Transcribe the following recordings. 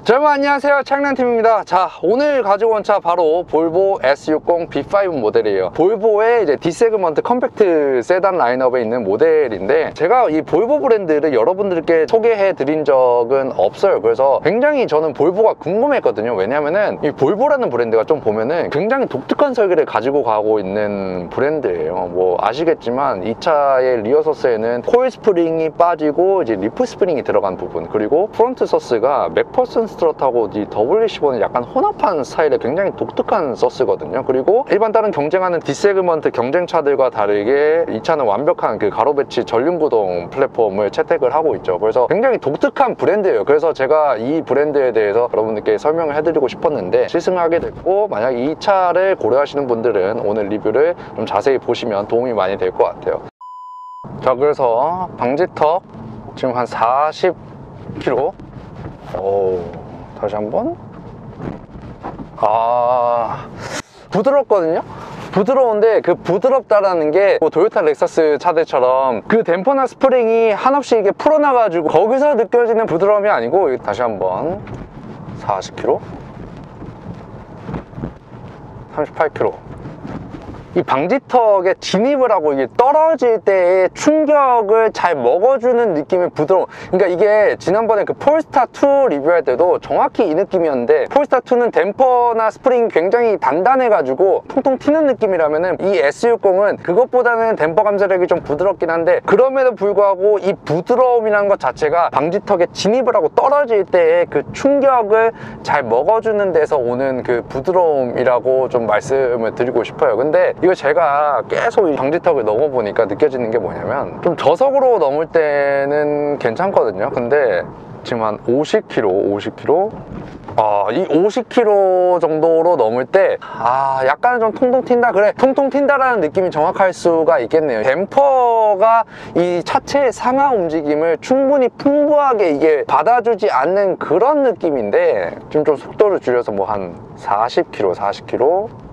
여러분 안녕하세요, 창란팀입니다. 자, 오늘 가지고 온 차 바로 볼보 S60 B5 모델이에요. 볼보의 이제 D세그먼트 컴팩트 세단 라인업에 있는 모델인데, 제가 이 볼보 브랜드를 여러분들께 소개해 드린 적은 없어요. 그래서 굉장히 저는 볼보가 궁금했거든요. 왜냐면은 이 볼보라는 브랜드가 좀 보면은 굉장히 독특한 설계를 가지고 가고 있는 브랜드예요. 뭐 아시겠지만 이 차의 리어 서스에는 코일 스프링이 빠지고 이제 리프 스프링이 들어간 부분, 그리고 프론트 서스가 맥퍼슨 스트럿하고 이 WC4는 약간 혼합한 스타일의 굉장히 독특한 서스거든요. 그리고 일반 다른 경쟁하는 D세그먼트 경쟁차들과 다르게 이 차는 완벽한 그 가로 배치 전륜구동 플랫폼을 채택을 하고 있죠. 그래서 굉장히 독특한 브랜드예요. 그래서 제가 이 브랜드에 대해서 여러분들께 설명을 해드리고 싶었는데 시승하게 됐고, 만약 이 차를 고려하시는 분들은 오늘 리뷰를 좀 자세히 보시면 도움이 많이 될 것 같아요. 자, 그래서 방지턱 지금 한 40km. 다시 한번. 부드럽거든요? 부드러운데 그 부드럽다라는 게 뭐 도요타 렉서스 차들처럼 그 댐퍼나 스프링이 한없이 이게 풀어나가지고 거기서 느껴지는 부드러움이 아니고, 다시 한번 40km, 38km. 이 방지턱에 진입을 하고 이게 떨어질 때의 충격을 잘 먹어주는 느낌의 부드러움. 그러니까 이게 지난번에 그 폴스타2 리뷰할 때도 정확히 이 느낌이었는데, 폴스타2는 댐퍼나 스프링이 굉장히 단단해가지고 통통 튀는 느낌이라면은 이 S60은 그것보다는 댐퍼 감싸력이 좀 부드럽긴 한데, 그럼에도 불구하고 이 부드러움이라는 것 자체가 방지턱에 진입을 하고 떨어질 때의 그 충격을 잘 먹어주는 데서 오는 그 부드러움이라고 좀 말씀을 드리고 싶어요. 근데 이거 제가 계속 이 방지턱을 넘어보니까 느껴지는 게 뭐냐면, 좀 저속으로 넘을 때는 괜찮거든요. 근데 지금 한 50km 이 50km 정도로 넘을 때 약간은 좀 통통 튄다. 그래, 통통 튄다라는 느낌이 정확할 수가 있겠네요. 댐퍼가 이 차체의 상하 움직임을 충분히 풍부하게 이게 받아주지 않는 그런 느낌인데, 지금 좀 속도를 줄여서 뭐 한 40km.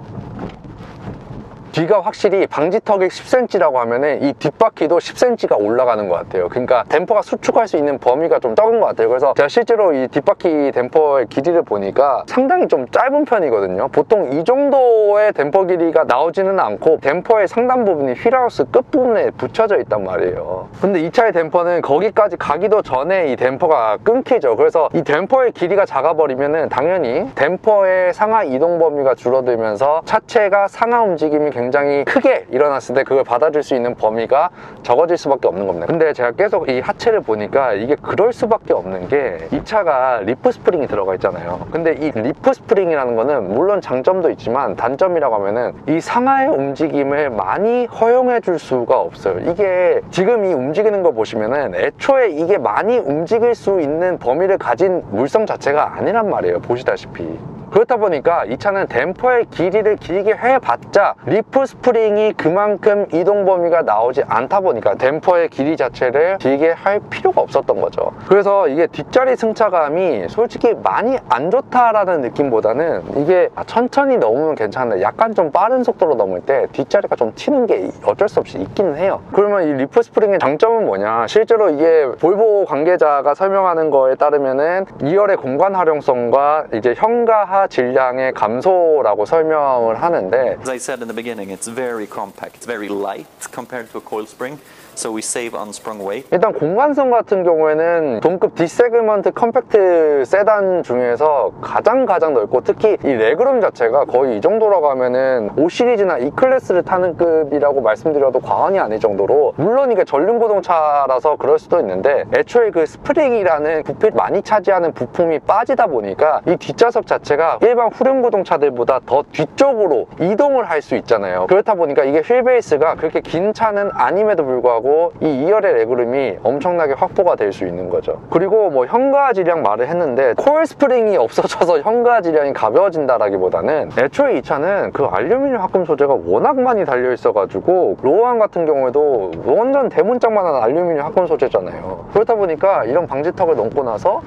뒤가 확실히 방지턱이 10cm라고 하면은 이 뒷바퀴도 10cm가 올라가는 것 같아요. 그러니까 댐퍼가 수축할 수 있는 범위가 좀 적은 것 같아요. 그래서 제가 실제로 이 뒷바퀴 댐퍼의 길이를 보니까 상당히 좀 짧은 편이거든요. 보통 이 정도의 댐퍼 길이가 나오지는 않고 댐퍼의 상단 부분이 휠하우스 끝부분에 붙여져 있단 말이에요. 근데 이 차의 댐퍼는 거기까지 가기도 전에 이 댐퍼가 끊기죠. 그래서 이 댐퍼의 길이가 작아버리면은 당연히 댐퍼의 상하 이동 범위가 줄어들면서 차체가 상하 움직임이 굉장히 크게 일어났을 때 그걸 받아줄 수 있는 범위가 적어질 수밖에 없는 겁니다. 근데 제가 계속 이 하체를 보니까 이게 그럴 수밖에 없는 게, 이 차가 리프 스프링이 들어가 있잖아요. 근데 이 리프 스프링이라는 거는 물론 장점도 있지만 단점이라고 하면은 이 상하의 움직임을 많이 허용해 줄 수가 없어요. 이게 지금 이 움직이는 거 보시면은 애초에 이게 많이 움직일 수 있는 범위를 가진 물성 자체가 아니란 말이에요. 보시다시피. 그렇다 보니까 이 차는 댐퍼의 길이를 길게 해봤자 리프 스프링이 그만큼 이동 범위가 나오지 않다 보니까 댐퍼의 길이 자체를 길게 할 필요가 없었던 거죠. 그래서 이게 뒷자리 승차감이 솔직히 많이 안 좋다라는 느낌보다는, 이게 천천히 넘으면 괜찮은데 약간 좀 빠른 속도로 넘을 때 뒷자리가 좀 튀는 게 어쩔 수 없이 있기는 해요. 그러면 이 리프 스프링의 장점은 뭐냐? 실제로 이게 볼보 관계자가 설명하는 거에 따르면은 2열의 공간 활용성과 이제 현가하 질량의 감소라고 설명을 하는데, As I said in the beginning, it's very compact, it's very light compared to a coil spring, so we save on sprung weight. 일단 공간성 같은 경우에는 동급 D세그먼트 컴팩트 세단 중에서 가장 넓고, 특히 이 레그룸 자체가 거의 이 정도라고 하면은 5 시리즈나 E 클래스를 타는 급이라고 말씀드려도 과언이 아닐 정도로, 물론 이게 전륜구동차라서 그럴 수도 있는데 애초에 그 스프링이라는 부피를 많이 차지하는 부품이 빠지다 보니까 이 뒷좌석 자체가 일반 후륜구동차들보다 더 뒤쪽으로 이동을 할 수 있잖아요. 그렇다 보니까 이게 휠베이스가 그렇게 긴 차는 아님에도 불구하고 이 2열의 레그룸이 엄청나게 확보가 될 수 있는 거죠. 그리고 뭐 현가하 질량 말을 했는데, 코일 스프링이 없어져서 현가하 질량이 가벼워진다라기보다는 애초에 이 차는 그 알루미늄 합금 소재가 워낙 많이 달려 있어가지고, 로한 같은 경우에도 완전 대문짝만한 알루미늄 합금 소재잖아요. 그렇다 보니까 이런 방지턱을 넘고 나서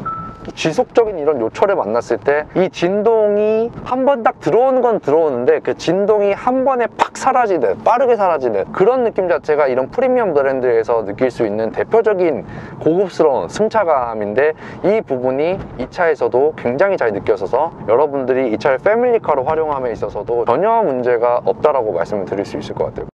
지속적인 이런 요철을 만났을 때 이 진동이 한 번 딱 들어오는 건 들어오는데 그 진동이 한 번에 팍 사라지는, 빠르게 사라지는 그런 느낌 자체가 이런 프리미엄 브랜드에서 느낄 수 있는 대표적인 고급스러운 승차감인데, 이 부분이 이 차에서도 굉장히 잘 느껴져서 여러분들이 이 차를 패밀리카로 활용함에 있어서도 전혀 문제가 없다라고 말씀을 드릴 수 있을 것 같아요.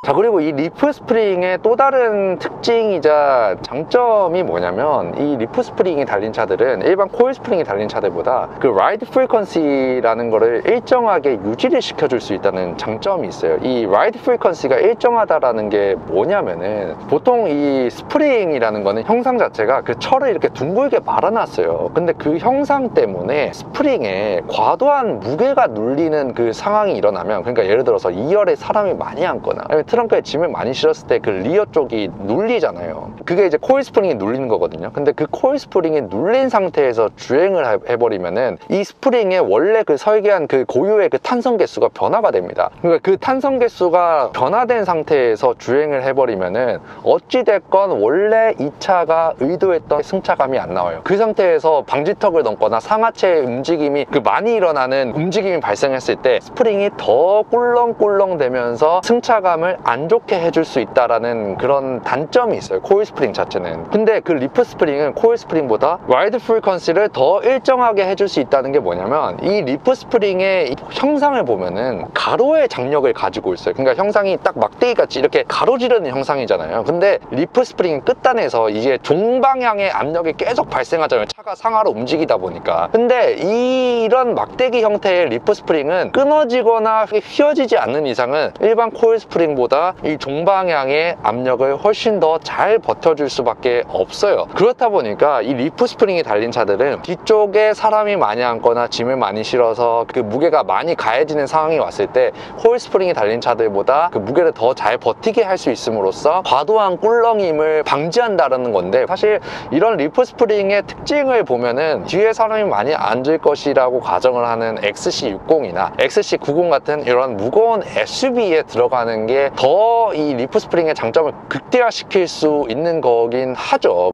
자, 그리고 이 리프 스프링의 또 다른 특징이자 장점이 뭐냐면, 이 리프 스프링이 달린 차들은 일반 코일 스프링이 달린 차들보다 그 라이드 프리퀀시라는 거를 일정하게 유지를 시켜줄 수 있다는 장점이 있어요. 이 라이드 프리퀀시가 일정하다라는 게 뭐냐면은, 보통 이 스프링이라는 거는 형상 자체가 그 철을 이렇게 둥글게 말아놨어요. 근데 그 형상 때문에 스프링에 과도한 무게가 눌리는 그 상황이 일어나면, 그러니까 예를 들어서 2열에 사람이 많이 앉거나 아니면 트렁크에 짐을 많이 실었을 때 그 리어 쪽이 눌리잖아요. 그게 이제 코일 스프링이 눌리는 거거든요. 근데 그 코일 스프링이 눌린 상태에서 주행을 해버리면은 이 스프링의 원래 그 설계한 그 고유의 그 탄성 개수가 변화가 됩니다. 그러니까 그 탄성 개수가 변화된 상태에서 주행을 해버리면은 어찌됐건 원래 이 차가 의도했던 승차감이 안 나와요. 그 상태에서 방지턱을 넘거나 상하체의 움직임이 그 많이 일어나는 움직임이 발생했을 때 스프링이 더 꿀렁꿀렁 되면서 승차감을 안 좋게 해줄 수 있다라는 그런 단점이 있어요, 코일 스프링 자체는. 근데 그 리프 스프링은 코일 스프링보다 라이드 프리퀀시를 더 일정하게 해줄 수 있다는 게 뭐냐면, 이 리프 스프링의 형상을 보면은 가로의 장력을 가지고 있어요. 그러니까 형상이 딱 막대기 같이 이렇게 가로지르는 형상이잖아요. 근데 리프 스프링 끝단에서 이게 종방향의 압력이 계속 발생하잖아요, 차가 상하로 움직이다 보니까. 근데 이런 막대기 형태의 리프 스프링은 끊어지거나 휘어지지 않는 이상은 일반 코일 스프링보다 이 종방향의 압력을 훨씬 더 잘 버텨줄 수밖에 없어요. 그렇다 보니까 이 리프 스프링이 달린 차들은 뒤쪽에 사람이 많이 앉거나 짐을 많이 실어서 그 무게가 많이 가해지는 상황이 왔을 때 코일 스프링이 달린 차들보다 그 무게를 더 잘 버티게 할 수 있음으로써 과도한 꿀렁임을 방지한다는 건데, 사실 이런 리프 스프링의 특징을 보면은 뒤에 사람이 많이 앉을 것이라고 가정을 하는 XC60이나 XC90 같은 이런 무거운 SUV에 들어가는 게 더 이 리프 스프링의 장점을 극대화시킬 수 있는 거긴 하죠.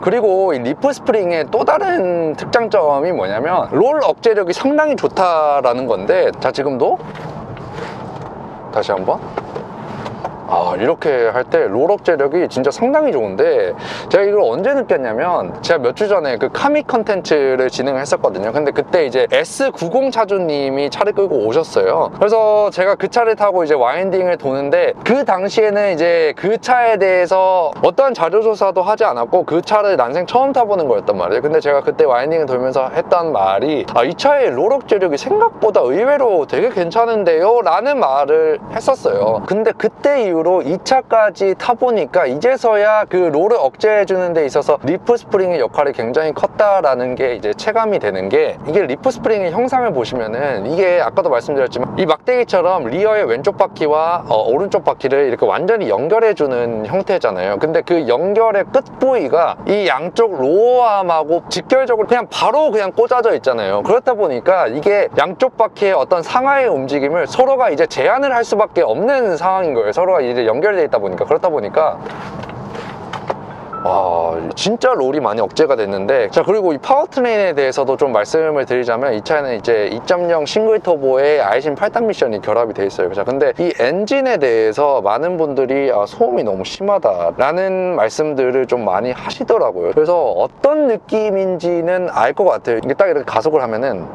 그리고 이 리프 스프링의 또 다른 특장점이 뭐냐면, 롤 억제력이 상당히 좋다라는 건데, 자, 지금도 다시 한번 이렇게 할 때 롤 억제력이 진짜 상당히 좋은데, 제가 이걸 언제 느꼈냐면, 제가 몇 주 전에 그 카미 컨텐츠를 진행을 했었거든요. 근데 그때 이제 S90 차주님이 차를 끌고 오셨어요. 그래서 제가 그 차를 타고 이제 와인딩을 도는데, 그 당시에는 이제 그 차에 대해서 어떠한 자료조사도 하지 않았고 그 차를 난생 처음 타보는 거였단 말이에요. 근데 제가 그때 와인딩을 돌면서 했던 말이, 이 차의 롤 억제력이 생각보다 의외로 되게 괜찮은데요? 라는 말을 했었어요. 근데 그때 이후로 이 차까지 타보니까 이제서야 그 롤을 억제해주는 데 있어서 리프 스프링의 역할이 굉장히 컸다라는 게 이제 체감이 되는 게, 이게 리프 스프링의 형상을 보시면은 이게 아까도 말씀드렸지만 이 막대기처럼 리어의 왼쪽 바퀴와 오른쪽 바퀴를 이렇게 완전히 연결해주는 형태잖아요. 근데 그 연결의 끝 부위가 이 양쪽 로어암하고 직결적으로 그냥 바로 그냥 꽂아져 있잖아요. 그렇다 보니까 이게 양쪽 바퀴의 어떤 상하의 움직임을 서로가 이제 제한을 할 수밖에 없는 상황인 거예요. 서로가 이제 연결되어 있다 보니까. 그렇다 보니까 진짜 롤이 많이 억제가 됐는데, 자, 그리고 이 파워트레인에 대해서도 좀 말씀을 드리자면, 이 차에는 이제 2.0 싱글 터보에 아이신 8단 미션이 결합이 돼 있어요. 자, 근데 이 엔진에 대해서 많은 분들이 소음이 너무 심하다라는 말씀들을 좀 많이 하시더라고요. 그래서 어떤 느낌인지는 알 것 같아요. 이게 딱 이렇게 가속을 하면은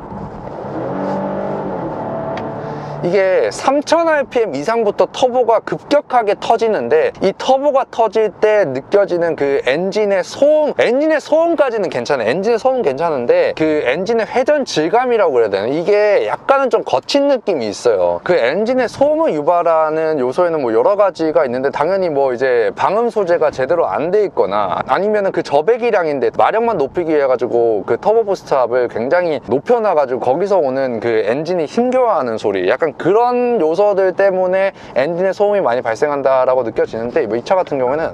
이게 3000rpm 이상부터 터보가 급격하게 터지는데, 이 터보가 터질 때 느껴지는 그 엔진의 소음까지는 괜찮아요. 엔진의 소음 괜찮은데 그 엔진의 회전 질감이라고 그래야 되나, 이게 약간은 좀 거친 느낌이 있어요. 그 엔진의 소음을 유발하는 요소에는 뭐 여러 가지가 있는데, 당연히 뭐 이제 방음 소재가 제대로 안 돼 있거나 아니면은 그 저배기량인데 마력만 높이기 위해 가지고 그 터보 부스트 합을 굉장히 높여놔 가지고 거기서 오는 그 엔진이 힘겨워하는 소리, 약간 그런 요소들 때문에 엔진의 소음이 많이 발생한다라고 느껴지는데, 이 차 같은 경우에는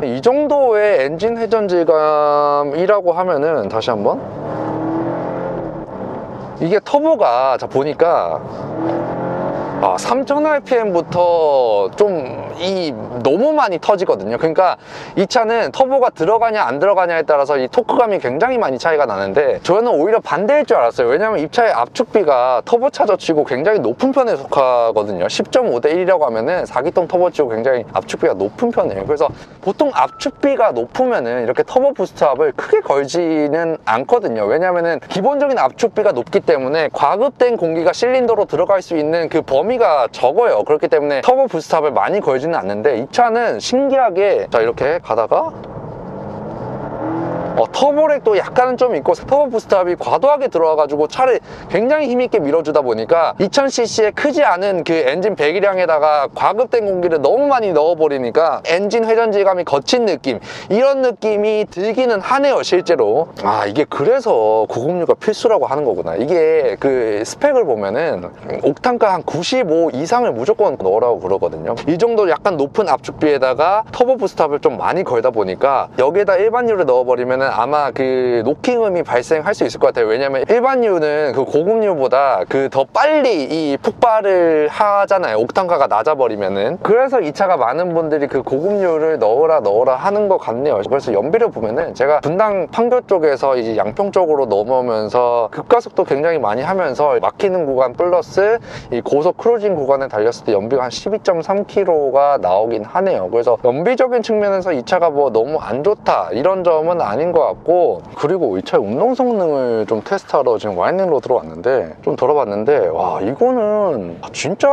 이 정도의 엔진 회전 질감이라고 하면은, 다시 한번 이게 터보가, 자, 보니까 3000rpm부터 좀 너무 많이 터지거든요. 그러니까 이 차는 터보가 들어가냐 안 들어가냐에 따라서 이 토크감이 굉장히 많이 차이가 나는데, 저는 오히려 반대일 줄 알았어요. 왜냐면 이 차의 압축비가 터보차저 치고 굉장히 높은 편에 속하거든요. 10.5대 1이라고 하면은 4기통 터보 치고 굉장히 압축비가 높은 편이에요. 그래서 보통 압축비가 높으면은 이렇게 터보 부스트압을 크게 걸지는 않거든요. 왜냐면은 기본적인 압축비가 높기 때문에 과급된 공기가 실린더로 들어갈 수 있는 그 범위가 적어요. 그렇기 때문에 터보 부스트압을 많이 걸지는 않는데, 이 차는 신기하게 자 이렇게 가다가 터보렉도 약간은 좀 있고 터보 부스트압이 과도하게 들어와가지고 차를 굉장히 힘있게 밀어주다 보니까 2000cc의 크지 않은 그 엔진 배기량에다가 과급된 공기를 너무 많이 넣어버리니까 엔진 회전질감이 거친 느낌, 이런 느낌이 들기는 하네요 실제로. 이게 그래서 906가 필수라고 하는 거구나. 이게 그 스펙을 보면은 옥탄가 한 95 이상을 무조건 넣으라고 그러거든요. 이 정도 약간 높은 압축비에다가 터보 부스트압을 좀 많이 걸다 보니까 여기에다 일반유를 넣어버리면은 아마 그 노킹음이 발생할 수 있을 것 같아요. 왜냐면 일반유는 그 고급유보다 그 더 빨리 이 폭발을 하잖아요. 옥탄가가 낮아버리면은. 그래서 이 차가 많은 분들이 그 고급유를 넣어라 하는 것 같네요. 그래서 연비를 보면은 제가 분당 판교 쪽에서 이제 양평 쪽으로 넘어오면서 급가속도 굉장히 많이 하면서 막히는 구간 플러스 이 고속 크루징 구간에 달렸을 때 연비가 한 12.3km가 나오긴 하네요. 그래서 연비적인 측면에서 이 차가 뭐 너무 안 좋다 이런 점은 아닌 것 같고, 그리고 이 차의 운동 성능을 좀 테스트하러 지금 와이닝로 들어왔는데, 좀 돌아봤는데 와 이거는 진짜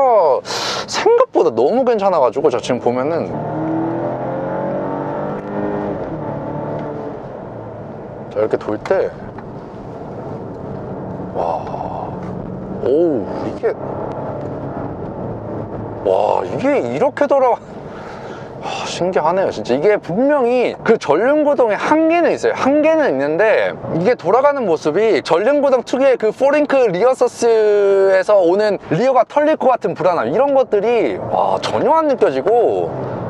생각보다 너무 괜찮아가지고, 저 지금 보면은 자 이렇게 돌 때 와 오우 이게 이렇게 돌아가. 신기하네요 진짜. 이게 분명히 그 전륜구동의 한계는 있어요. 한계는 있는데 이게 돌아가는 모습이 전륜구동 특유의 그 포링크 리어 서스에서 오는 리어가 털릴 것 같은 불안함, 이런 것들이 전혀 안 느껴지고,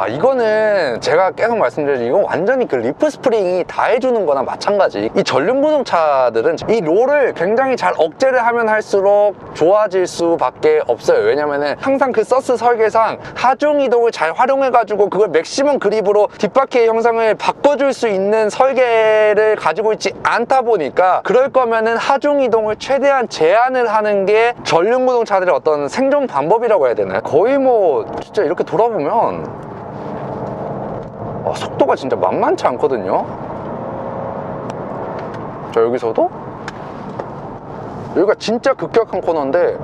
이거는 제가 계속 말씀드리죠. 이건 완전히 그 리프 스프링이 다 해주는 거나 마찬가지. 이 전륜구동 차들은 이 롤을 굉장히 잘 억제를 하면 할수록 좋아질 수밖에 없어요. 왜냐면은 항상 그 서스 설계상 하중 이동을 잘 활용해가지고 그걸 맥시멈 그립으로 뒷바퀴의 형상을 바꿔줄 수 있는 설계를 가지고 있지 않다 보니까, 그럴 거면은 하중 이동을 최대한 제한을 하는 게 전륜구동 차들의 어떤 생존 방법이라고 해야 되나요? 거의 뭐 진짜 이렇게 돌아보면 속도가 진짜 만만치 않거든요. 자 여기서도 여기가 진짜 급격한 코너인데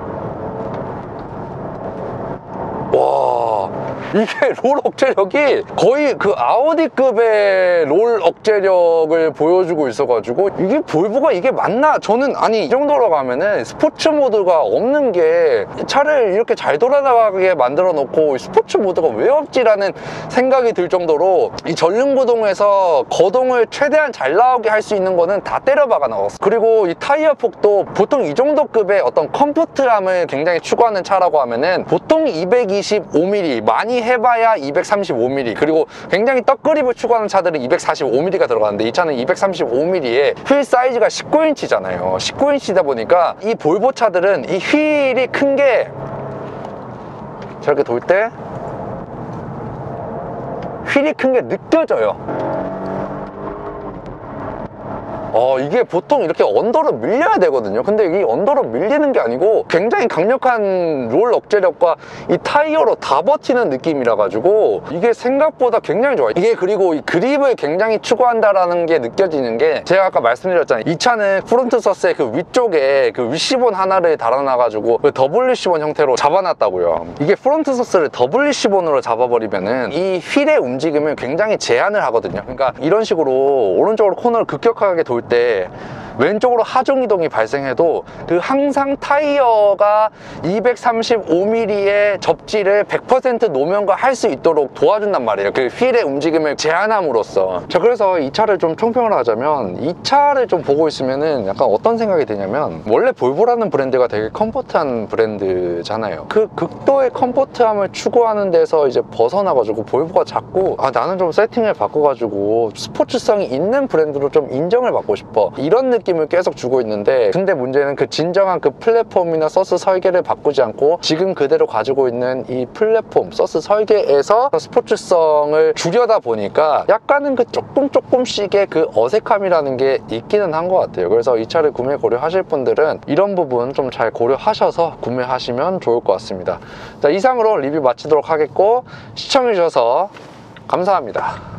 와 이게 롤 억제력이 거의 그 아우디급의 롤 억제력을 보여주고 있어가지고, 이게 볼보가 이게 맞나? 저는 아니 이 정도로 가면은 스포츠 모드가 없는 게 차를 이렇게 잘 돌아가게 만들어 놓고 스포츠 모드가 왜 없지라는 생각이 들 정도로, 이 전륜구동에서 거동을 최대한 잘 나오게 할 수 있는 거는 다 때려 박아 나왔어. 그리고 이 타이어 폭도 보통 이 정도 급의 어떤 컴포트함을 굉장히 추구하는 차라고 하면은 보통 225mm, 많이 해봐야 235mm, 그리고 굉장히 떡그립을 추구하는 차들은 245mm가 들어가는데, 이 차는 235mm에 휠 사이즈가 19인치잖아요 19인치다 보니까 이 볼보 차들은 이 휠이 큰 게 저렇게 돌 때 휠이 큰 게 느껴져요. 이게 보통 이렇게 언더로 밀려야 되거든요. 근데 이 언더로 밀리는 게 아니고 굉장히 강력한 롤 억제력과 이 타이어로 다 버티는 느낌이라 가지고 이게 생각보다 굉장히 좋아요. 이게 그리고 이 그립을 굉장히 추구한다라는 게 느껴지는 게, 제가 아까 말씀드렸잖아요. 이 차는 프론트 서스의 그 위쪽에 그 위시본 하나를 달아놔 가지고 그 더블 위시본 형태로 잡아놨다고요. 이게 프론트 서스를 더블 위시본으로 잡아버리면은 이 휠의 움직임을 굉장히 제한을 하거든요. 그러니까 이런 식으로 오른쪽으로 코너를 급격하게 돌 때 왼쪽으로 하중 이동이 발생해도 그 항상 타이어가 235mm의 접지를 100% 노면과 할 수 있도록 도와준단 말이에요. 그 휠의 움직임을 제한함으로써. 자, 그래서 이 차를 좀 총평을 하자면, 이 차를 좀 보고 있으면은 약간 어떤 생각이 드냐면, 원래 볼보라는 브랜드가 되게 컴포트한 브랜드잖아요. 그 극도의 컴포트함을 추구하는 데서 이제 벗어나가지고 볼보가 자꾸 나는 좀 세팅을 바꿔가지고 스포츠성이 있는 브랜드로 좀 인정을 받고 싶어, 이런 느낌 느낌을 계속 주고 있는데, 근데 문제는 그 진정한 그 플랫폼이나 서스 설계를 바꾸지 않고 지금 그대로 가지고 있는 이 플랫폼 서스 설계에서 스포츠성을 주려다 보니까 약간은 그 조금씩의 그 어색함이라는 게 있기는 한 것 같아요. 그래서 이 차를 구매 고려하실 분들은 이런 부분 좀 잘 고려하셔서 구매하시면 좋을 것 같습니다. 자, 이상으로 리뷰 마치도록 하겠고, 시청해주셔서 감사합니다.